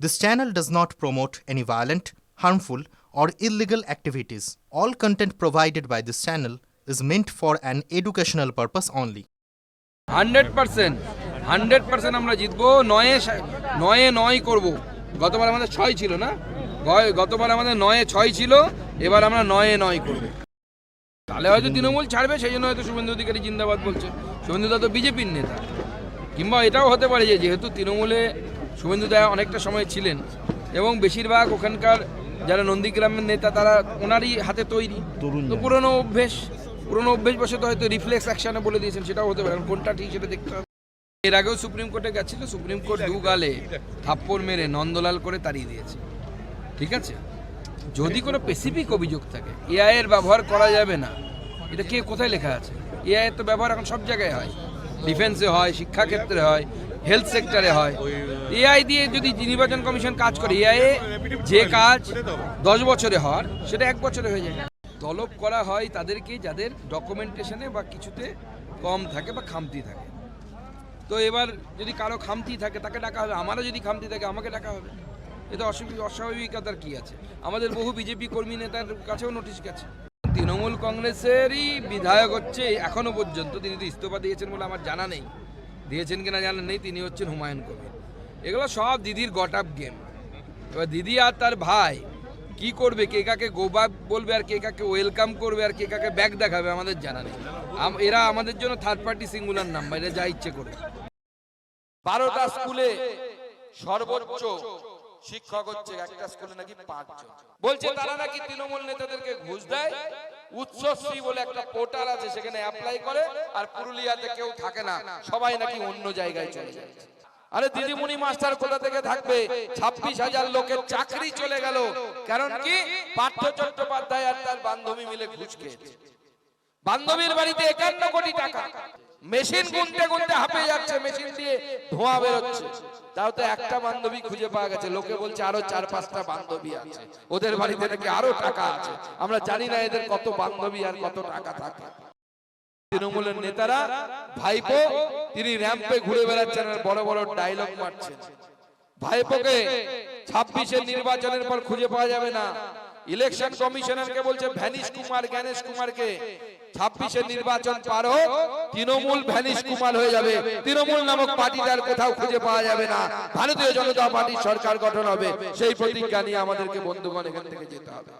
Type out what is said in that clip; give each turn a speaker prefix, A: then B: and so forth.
A: This channel does not promote any violent, harmful, or illegal activities. All content provided by this channel is meant for an educational purpose only.
B: 100% আমরা জিতবো। নয় করব। গতবার আমাদের 6 ছিল না, গতবার আমাদের 9-6 ছিল, এবার আমরা 9 করব। তাহলে হয়তো তৃণমূল ছাড়বে, সেই জন্য হয়তো শুভেন্দু অধিকারী জিন্দাবাদ বলছে। শুভেন্দু দা তো বিজেপির নেতা, কিংবা এটাও হতে পারে যে যেহেতু তৃণমূলে শুভেন্দু দা অনেকটা সময় ছিলেন এবং বেশিরভাগ ওখানকার যারা নন্দীগ্রামের নেতা তারা ওনারই হাতে তৈরি, তো পুরনো অভ্যেস বসে তো হয়তো রিফ্লেক্স অ্যাকশনে বলে দিয়েছেন, সেটাও হতে পারে। কোনটা ঠিক সেটা দেখতে হবে। এর আগেও সুপ্রিম কোর্টে গেছিল, সুপ্রিম কোর্ট দু গালে থাপ্পড় মেরে নন্দলাল করে তাড়িয়ে দিয়েছে। ঠিক আছে, যদি কোনো স্পেসিফিক অভিযোগ থাকে এআই এর ব্যবহার করা যাবে না, এটা কে কোথায় লেখা আছে? এআই এর তো ব্যবহার এখন সব জায়গায় হয়, ডিফেন্সে হয়, শিক্ষাক্ষেত্রে হয়, হেলথ সেক্টরে হয়। এআই দিয়ে যদি নির্বাচন কমিশন কাজ করে, এআই যে কাজ 10 বছরে হওয়ার সেটা 1 বছরে হয়ে যায়। তলব করা হয় তাদেরকে যাদের ডকুমেন্টেশনে বা কিছুতে কম থাকে বা খামতি থাকে। তো এবার যদি কারো খামতি থাকে তাকে ডাকা হবে, আমারও যদি খামতি থাকে আমাকে ডাকা হবে। এতে অস্বাভাবিকতার কি আছে? আমাদের বহু বিজেপি কর্মী নেতার কাছেও নোটিশ গেছে। তৃণমূল কংগ্রেসেরই বিধায়ক হচ্ছে এখনো পর্যন্ত, তিনি তো ইস্তফা দিয়েছেন বলে আমার জানা নেই, দিয়েছেন কিনা জানা নেই, তিনি হচ্ছেন হুমায়ুন কবির। এগুলো সব দিদির গট আপ গেম। এবার দিদি আর তার ভাই কি করবে, কে কাকে গো ব্যাক বলবে আর কে কাকে ওয়েলকাম করবে আর কে কাকে ব্যাক দেখাবে আমাদের জানা নেই। এরা আমাদের জন্য থার্ড পার্টি সিঙ্গুলার নাম্বার, এরা যা ইচ্ছে করে। 12টা স্কুলে সর্বোচ্চ শিক্ষক হচ্ছে, একটা স্কুলে নাকি 5 জন। বলছে তারা নাকি তৃণমূল নেতাদেরকে ঘুষ দেয়। উচ্চশ্রী বলে একটা পোর্টাল আছে, সেখানে অ্যাপ্লাই করে, আর পুরুলিয়াতে কেউ থাকে না, সবাই নাকি অন্য জায়গায় চলে যায়। আরে দিদিমণি মাস্টার কোথা থেকে থাকবে? 26,000 লোকের চাকরি চলে গেল। কারণ কি? পার্থ চট্টোপাধ্যায় আর তার বান্ধবী মিলে ঘুষ খেয়েছে। বান্ধবীর বাড়িতে 51 কোটি টাকা, মেশিন গুনতে গুনতে হাঁপে যাচ্ছে, মেশিন দিয়ে ধোঁয়া বেরোচ্ছে, তাও তো একটা বান্ধবী খুঁজে পাওয়া গেছে। লোকে বলছে আরো 4-5টা বান্ধবী আছে, ওদের বাড়িতে নাকি আরো টাকা আছে। আমরা জানি না এদের কত বান্ধবী আর কত টাকা থাকে। তৃণমূলের নেতারা ভাইপো তিনি র্যাম্পে ঘুরে বেড়াচ্ছেন আর বড় বড় ডায়লগ মারছেন। ভাইপোকে 26-এর নির্বাচনের পর খুঁজে পাওয়া যাবে না। ইলেকশন কমিশনারকে বলছে ভ্যানিশ কুমার, জ্ঞানেশ কুমারকে 26-এর নির্বাচন পার হোক, তৃণমূল ভ্যানিশ কুমার হয়ে যাবে। তৃণমূল নামক পার্টিটার কোথাও খুঁজে পাওয়া যাবে না। ভারতীয় জনতা পার্টির সরকার গঠন হবে, সেই প্রতিজ্ঞা নিয়ে আমাদেরকে বন্ধুগণ এখান থেকে যেতে হবে।